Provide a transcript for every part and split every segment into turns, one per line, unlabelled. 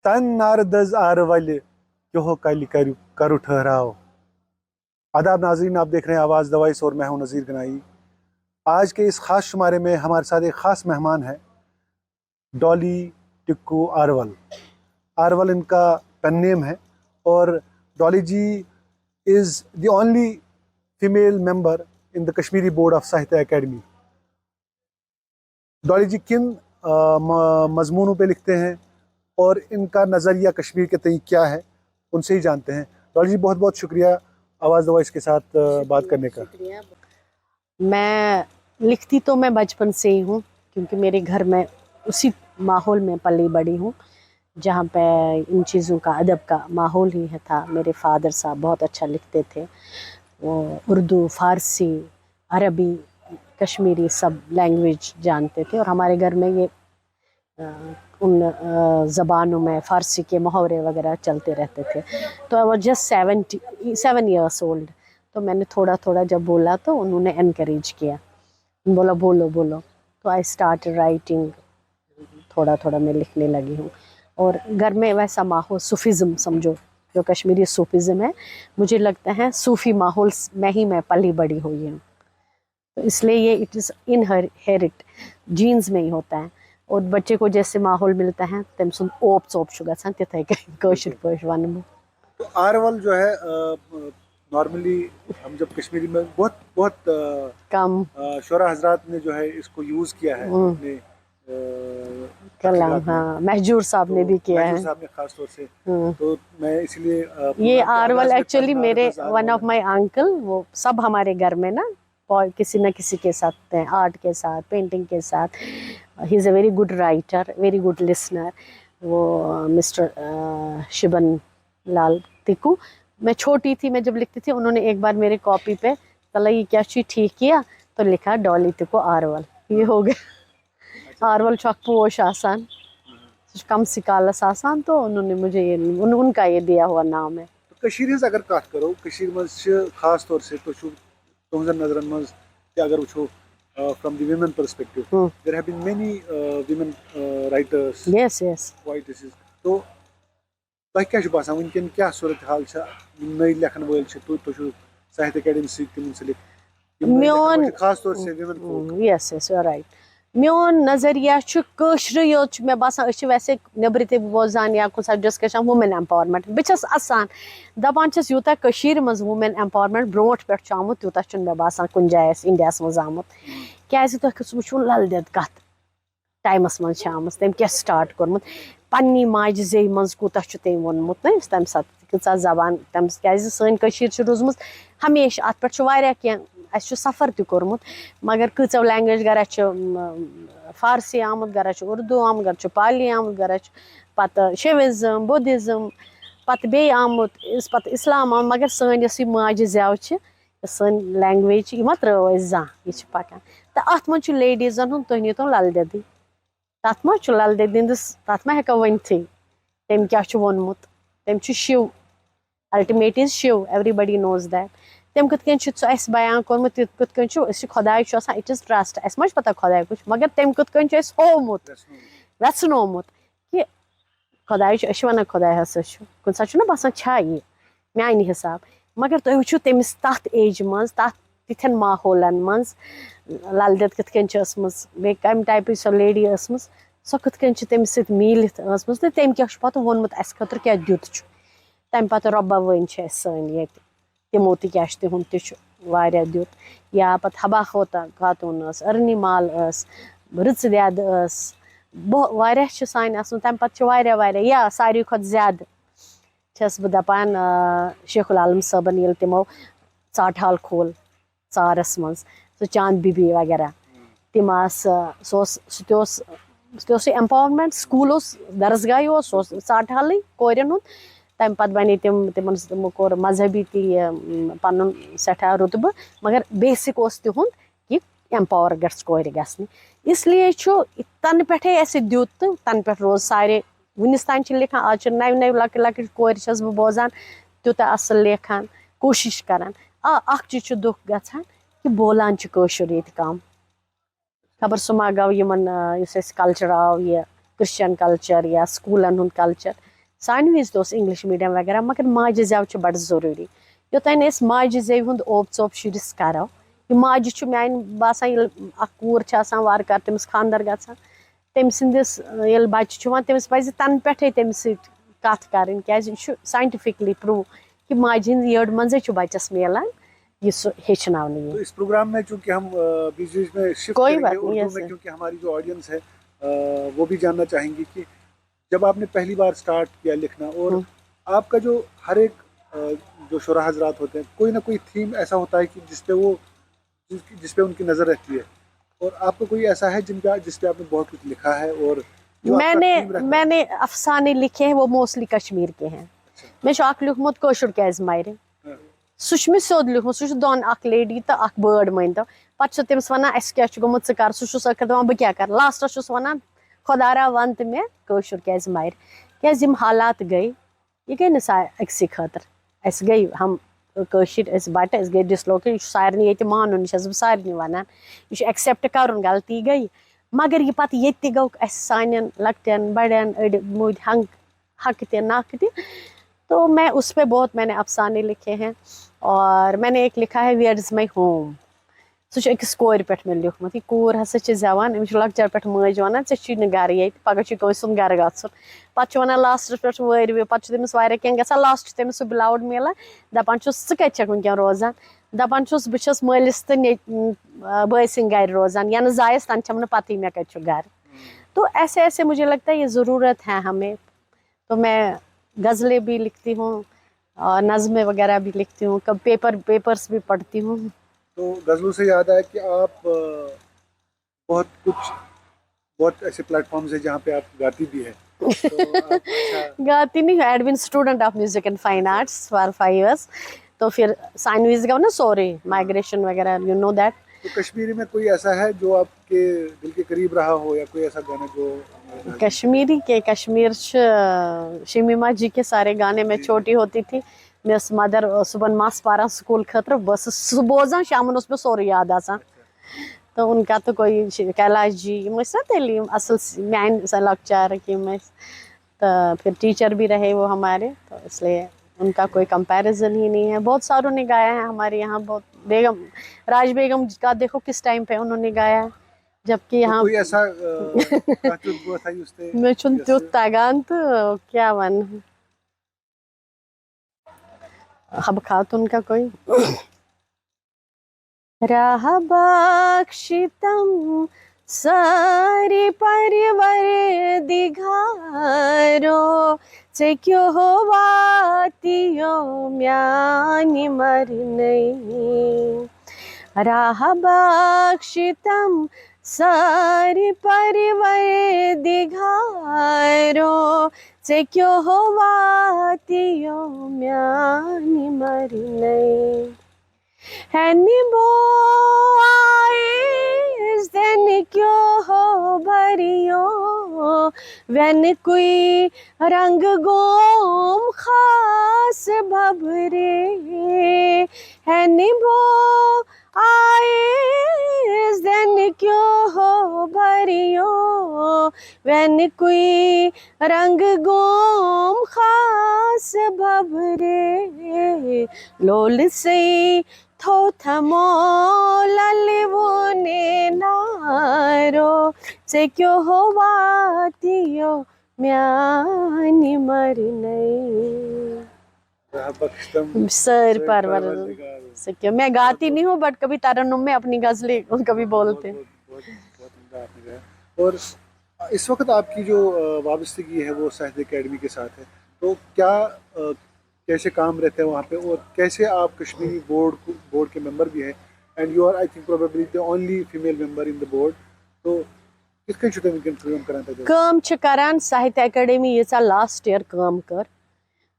تن ناردز آر ول کہو کل کرو ٹھہراؤ. آداب ناظرین، آپ دیکھ رہے ہیں آواز دا وائس اور میں ہوں نذیر گنائی. آج کے اس خاص شمارے میں ہمارے ساتھ ایک خاص مہمان ہے ڈالی ٹکو آرول. آرول ان کا پین نیم ہے اور Dolly ji is the only female member in the Kashmiri board of Sahitya Akademi. Dolly ji کن مضمونوں پہ لکھتے ہیں اور ان کا نظریہ کشمیر کے تئیں کیا ہے ان سے ہی جانتے ہیں. ڈالی جی بہت بہت شکریہ آواز دا وائس کے ساتھ بات کرنے کا.
میں لکھتی تو میں بچپن سے ہی ہوں کیونکہ میرے گھر میں اسی ماحول میں پلی بڑی ہوں جہاں پہ ان چیزوں کا ادب کا ماحول ہی تھا. میرے فادر صاحب بہت اچھا لکھتے تھے، وہ اردو، فارسی، عربی، کشمیری سب لینگویج جانتے تھے اور ہمارے گھر میں یہ ان زبانوں میں فارسی کے محاورے وغیرہ چلتے رہتے تھے. تو I was just 7 years old. تو میں نے تھوڑا تھوڑا جب بولا تو انہوں نے انکریج کیا، بولا بولو بولو. تو آئی اسٹارٹ رائٹنگ، تھوڑا تھوڑا میں لکھنے لگی ہوں. اور گھر میں ویسا ماحول صوفیزم سمجھو، جو کشمیری صوفیزم ہے، مجھے لگتا ہے صوفی ماحول میں ہی میں پلی بڑی ہوئی ہوں. تو اس لیے یہ اٹ از انہیریٹ، جینز میں ہی ہوتا ہے. اور بچے کو جیسے ماحول ملتا ہے تم سن اوپ ژوپ چھُ گژھان تِتھے کٔنۍ کٲشِر پٲٹھۍ وَنہٕ بہٕ.
تو آرول جو ہے نارملی ہم جب کشمیری میں بہت
کم
شعراء حضرات نے جو ہے اس کو یوز کیا ہے اپنے
کلام. ہاں، مہجور صاحب نے بھی کیا ہے.
مہجور صاحب نے خاص طور سے. تو میں اس لیے
یہ آرول ایکچولی میرے ون آف مائی انکل، وہ سب ہمارے گھر میں نا کسی نہ کسی کے ساتھ ہیں، آرٹ کے ساتھ، پینٹنگ کے ساتھ. He is a very good writer, very good listener. وہ مسٹر شبن لال ٹکو. میں چھوٹی تھی، میں جب لکھتی تھی انہوں نے ایک بار میرے کاپی پہ کہا یہ کیا چیز ٹھیک کیا تو لکھا ڈالی ٹکو آرول. یہ ہو گیا. آرول چھُ اکھ پوش آسان، کم سی کالس آسان، تو انہوں نے مجھے یہ ان کا یہ دیا ہوا نام ہے.
کشیر ہز اگر کت کرو، کشیر مز خاص طور سے تہذن نظرن مز اگر وچھو from the women perspective there have been many women writers وائٹس. تو تۄہہِ کیٛاہ چھُ باسان وٕنکٮ۪ن کیٛاہ صورت حال چھِ نٔے لیکھن وٲلۍ چھِ تُہۍ چھُو ساہتیہ اکیڈمی سۭتۍ تہِ مُنسلک
میون
خاص طور سے women folk?
Yes you are right. میون نظریہ چھُ کٲشرُے یوت چھُ مےٚ باسان. أسۍ چھِ ویسے نیٚبرٕ تہِ بوزان یا کُنہِ ساتہٕ ڈِسکشن وومین ایمپاورمنٹ. بہٕ چھَس اَسان دَپان چھَس یوٗتاہ کٔشیٖرِ منٛز وومین ایمپاورمنٹ برونٛٹھ پٮ۪ٹھ چھُ آمُت تیوٗتاہ چھُنہٕ مےٚ باسان کُنہِ جایہِ آسہِ اِنڈیاہَس منٛز آمُت. کیازِ تۄہہِ گٔژھوٕ وٕچھُن لل دٮ۪د کَتھ ٹایمَس منٛز چھِ آمٕژ، تٔمۍ کیاہ سٹاٹ کوٚرمُت، پنٛنی ماجہِ زیٚیہِ منٛز کوٗتاہ چھُ تٔمۍ ووٚنمُت نا تَمہِ ساتہٕ کۭژاہ زبان تَمہِ کیازِ سٲنۍ کٔشیٖر چھِ روٗزمٕژ ہمیشہِ اَتھ پٮ۪ٹھ چھُ واریاہ کینٛہہ اَسہِ چھُ سفر تہِ کوٚرمُت. مگر کۭژاہ لینٛگویج گرا چھِ فارسی آمُت، گرا چھُ اردوٗ آمُت، گرا چھُ پالی آمُت، گرا چھُ پَتہٕ شِوِزم، بُدھِزم، پَتہٕ بیٚیہِ آمُت پَتہٕ اِسلام آمُت. مگر سٲنۍ یۄس یہِ ماجہِ زٮ۪و چھِ، سٲنۍ لینٛگویج چھِ، یہِ ما ترٛٲو اَسہِ زانٛہہ، یہِ چھِ پَکان. تہٕ اَتھ منٛز چھُ لیڈیٖزَن ہُنٛد تُہۍ نیٖتون لل دٮ۪دٕے، تَتھ ما چھُ لل دٮ۪دٕنٛدِس تَتھ ما ہٮ۪کو ؤنتھٕے تٔمۍ کیاہ چھُ ووٚنمُت. تٔمۍ چھُ Shiv, ultimate is Shiv, everybody knows that. تٔمۍ کِتھ کٔنۍ چھُ سُہ اَسہِ بیان کوٚرمُت، کِتھ کٔنۍ چھُ أسۍ چھِ خۄداے چھُ آسان اِٹ اِز ٹرٛسٹ، اَسہِ ما چھُ پَتہ خۄداے کُس چھُ، مگر تٔمۍ کِتھ کٔنۍ چھُ اَسہِ ہوومُت، ویژنومُت کہِ خۄداے چھُ. أسۍ چھِ وَنان خۄداے ہسا چھُ، کُنہِ ساتہٕ چھُنہ باسان چھا یہِ میانہِ حِساب. مگر تُہۍ وٕچھِو تٔمِس تَتھ ایجہِ منٛز، تَتھ تِتھٮ۪ن ماحولن منٛز لل دٮ۪د کِتھ کٔنۍ چھِ ٲسمٕژ، بیٚیہِ کَمہِ ٹایپٕچ سۄ لیڈی ٲسمٕژ، سۄ کِتھ کٔنۍ چھِ تٔمِس سۭتۍ میٖلِتھ ٲسمٕژ تہٕ تٔمۍ کیاہ چھُ پَتہٕ ووٚنمُت اَسہِ خٲطرٕ کیاہ دیُت چھُ. تَمہِ پَتہٕ رۄباوٲنۍ چھِ اَسہِ سٲنۍ ییٚتہِ، تِمو تہِ کیاہ چھُ تِہُنٛد تہِ چھُ واریاہ دیُت. یا پَتہٕ حبا خاتوٗن ٲس، ارنی مال ٲس، رٕژ دٮ۪د ٲس، واریاہ چھِ سانہِ آسان. تَمہِ پَتہٕ چھِ واریاہ یا ساروی کھۄتہٕ زیادٕ چھَس بہٕ دَپان شیخ العالم صٲبَن ییٚلہِ تِمو ژاٹہٕ حال کھوٗل ژارَس منٛز، سُہ چاند بیبی وغیرہ، تِم آسہٕ سُہ تہِ اوس سُہ ایمپاورمنٹ. سکوٗل اوس، درسگاہٕے اوس، سُہ اوس ژاٹہٕ حالٕے کورٮ۪ن ہُنٛد. تَمہِ پَتہٕ بَنے تِمو کوٚر مذہبی تہِ یہِ پَنُن سٮ۪ٹھاہ رُتبہٕ، مگر بیسِک اوس تِہُنٛد کہِ ایمپاور گژھِ کورِ گژھنہِ. اِسلیے چھُ تَنہٕ پٮ۪ٹھے اَسہِ دیُت تہٕ تَنہٕ پٮ۪ٹھ روز سارے وُنِس تانۍ چھِ لیکھان. آز چھِ نَوِ نَوِ لۄکٕٹۍ لۄکٕٹۍ کورِ چھَس بہٕ بوزان تیوٗتاہ اَصٕل لیکھان، کوٗشِش کران. اکھ چیٖز چھُ دُکھ گژھان کہِ بولان چھِ کٲشُر ییٚتہِ کَم. خبر سُہ ما گوٚو یِمن یُس اَسہِ کَلچر آو یہِ کرٛسچن کَلچر یا سکوٗلن ہُنٛد کَلچر، سانہِ وِزِ تہِ اوس اِنٛگلِش میٖڈیَم وغیرہ مگر ماجہِ زٮ۪و چھِ بَڑٕ ضروٗری یوٚتانۍ أسۍ ماجہِ زٮ۪وِ ہُنٛد اوپ ژوپ شُرِس کَرو یہِ ماجہِ چھُ میٛانہِ باسان ییٚلہِ اَکھ کوٗر چھِ آسان وارٕ کارٕ تٔمِس خانٛدر گژھان تٔمۍ سٕنٛدِس ییٚلہِ بَچہِ چھُ یِوان تٔمِس پَزِ تَنہٕ پٮ۪ٹھَے تٔمِس سۭتۍ کَتھ کَرٕنۍ کیٛازِ یہِ چھُ ساینٹِفِکلی پرٛوٗ کہِ ماجہِ ہِنٛز یٔڈ منٛزٕے چھُ بَچَس میلان یہ سو ہیٚچھناونہٕ
تو
یہِ
اس پروگرام میں چونکہ ہم بیچ بیچ میں شفٹ
کوئی
کریں گے
بات نہیں،
اردو
yes
میں
sir.
کیونکہ ہماری جو آڈینس ہے وہ بھی جاننا چاہیں گی کہ جب آپ نے پہلی بار سٹارٹ کیا لکھنا اور آپ کا جو ہر ایک جو شعراء حضرات ہوتے ہیں کوئی نہ کوئی تھیم ایسا ہوتا ہے کہ جس پہ ان کی نظر رہتی ہے اور آپ کو کوئی ایسا ہے جس پہ آپ نے بہت کچھ لکھا ہے اور جو آپ کا تھیم رہتا ہے؟
میں نے افسانے لکھے ہیں وہ موسٹلی کشمیر کے ہیں مےٚ چھُ اکھ لیوٗکھمُت کٲشُر کیٛازِ مَرِ سُہ چھُ مےٚ سیوٚد لیوٗکھمُت سُہ چھُ دۄن اکھ لیڈی تہٕ اکھ بٲرڈ مٲنۍتو پَتہٕ چھِ تٔمِس وَنان اَسہِ کیٛاہ چھُ گوٚمُت ژٕ کر سُہ چھُس ٲخٕر دَپان بہٕ کیٛاہ کَرٕ لاسٹَس چھُس وَنان خۄدا را وَن تہٕ مےٚ کٲشُر کیٛازِ مَرِ کیٛازِ یِم حالات گٔے یہِ گٔے نہٕ أکسٕے خٲطرٕ اَسہِ گٔے ہم کٲشِرۍ أسۍ بَٹہٕ أسۍ گٔے ڈِسلوکیٹ یہِ چھُ سارنٕے ییٚتہِ مانُن یہِ چھَس بہٕ سارنٕے وَنان یہِ چھُ ایٚکسیپٹ کَرُن غلطی گٔے مگر یہِ پَتہٕ ییٚتہِ تہِ گوٚو اَسہِ سانٮ۪ن لۄکٹٮ۪ن بَڑٮ۪ن أڑۍ موٗدۍ حقہٕ تہِ نَکھٕ تہِ تو میں اس پہ بہت میں نے افسانے لکھے ہیں اور میں نے ایک لکھا ہے ویئر از مائی ہوم سُہ چھُ أکِس کورِ پٮ۪ٹھ مےٚ لیوٗکھمُت یہِ کوٗر ہسا چھِ زٮ۪وان أمِس چھُ لۄکچار پٮ۪ٹھ مٲج وَنان ژےٚ چھُے نہٕ گَرٕ ییٚتہِ پَگاہ چھُے کٲنٛسہِ سُنٛد گَرٕ گژھُن پَتہٕ چھُ وَنان لاسٹَس پٮ۪ٹھ وٲرۍوِ پَتہٕ چھُ تٔمِس واریاہ کینٛہہ گژھان لاسٹ چھُ تٔمِس سُہ بِلاوُڈ میلان دَپان چھُس ژٕ کَتہِ چھَکھ وٕنکٮ۪ن روزان دَپان چھُس بہٕ چھَس مٲلِس تہٕ بٲے سٕنٛدۍ گَرِ روزان یَنہٕ زایَس تَنہٕ چھَم نہٕ پَتہٕے مےٚ کَتہِ چھُ گَرٕ تو ایسے ایسے مجھے لگتا ہے یہ ضرورت ہے ہمیں تو میں غزلیں بھی لکھتی ہوں اور نظمیں وغیرہ بھی لکھتی ہوں کب پیپرس بھی پڑھتی ہوں
تو غزلوں سے یاد آیا کہ آپ بہت ایسے پلیٹ فارمز ہیں جہاں پہ آپ گاتی بھی ہیں
گاتی نہیں ہوں I'd been student of music and fine arts for 5 years تو پھر سائنویز کا نا سورے مائگریشن وغیرہ یو نو دیٹ
تو کشمیری میں کوئی ایسا ہے جو آپ کے دل کے قریب رہا ہو یا کوئی ایسا گانا جو
کشمیری کے کشمیر شمیما جی کے سارے گانے میں چھوٹی ہوتی تھی مےٚ ٲس مدر صبحن مس پاران سکوٗل خٲطرٕ بہٕ ٲسٕس سُہ بوزان شامن اوس مےٚ سورُے یاد آسان تو ان کا تو کوئی کیلاش جی یِم ٲسۍ نا تیٚلہِ یِم اَصٕل میٛانہِ لۄکچارٕکۍ یِم ٲسۍ تو پھر ٹیچر بھی رہے وہ ہمارے تو اس لیے ان کا کوئی کمپیریزن ہی نہیں ہے بہت ساروں نے گایا ہے ہمارے یہاں بہت بیگم راج بیگم کا دیکھو کس ٹائم پہ انہوں نے گایا ہے جبکہ یہاں
کوئی ایسا
مےٚ چھُنہٕ تیُتھ تگان تہٕ کیٛاہ وَنہٕ حبہٕ خاتون کا کوئی راہ بخشتم ساری پروردگارو ژےٚ کیٛاہ واتِیو میٛانہِ مرنَے راہ بخشتم ساری پروردگارو ژےٚ کیٛاہ واتِیو میٛانہِ مرنَے ہینہِ بو آیِس دِنہٕ کیٛاہ بھرِیو وٮ۪نکُے رنٛگ گوم خاص ببرے ہینہِ بو آیِس دِنہٕ کیٛاہ بھرِیو وٮ۪نکُے رنٛگ گوم خاص ببرے لولسٕے تھوٚو تھمو للوُنہِ نارو ژےٚ کیٛاہ واتِیو میٛانہِ مرنَے سر پرور میں گاتی نہیں ہوں بٹ کبھی ترنم میں اپنی غزلیں کبھی بولتے
اور اس وقت آپ کی جو وابستگی ہے وہ صاحب اکیڈمی کے ساتھ ہے تو کیسے کام رہتے ہیں وہاں پہ اور کیسے آپ کشمیری بورڈ کے ممبر بھی ہیں and you are I think probably the only female member in the board تو کِتھ کٔنۍ چھُو تُہۍ وٕنکٮ۪ن کٲم کران تَتہِ
کٲم چھِ کران ساہتیہ اکیڈمی ییٖژاہ لاسٹ ایئر کٲم کٔر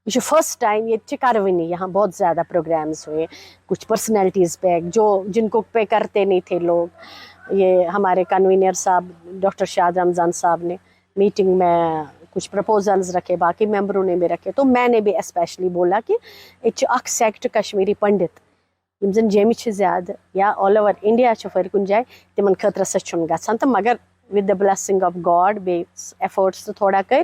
یہ چھُ فرسٹ ٹائم یہ کروٕنی یہاں بہت زیادہ پروگرامز ہوئے کچھ پرسنالٹیز پہ جن کو پہ کرتے نہیں تھے لوگ یہ ہمارے کنوینئر صاحب ڈاکٹر شاد رمضان صاحب نے میٹنگ میں کچھ پرپوزلز رکھے باقی ممبروں نے بھی رکھے تو میں نے بھی اسپیشلی بولا کہ یہ اکھ سیکٹ کشمیری پنڈت یم زن جیمہِ چھِ زیادٕ یا آل اوور انڈیا چھِ ہر کُنہِ جایہِ تِمن خٲطرٕ سا چھُنہٕ گژھان تہٕ مگر with the blessing of God بیٚیہِ ایفٲرٹس تہٕ تھوڑا کٔرۍ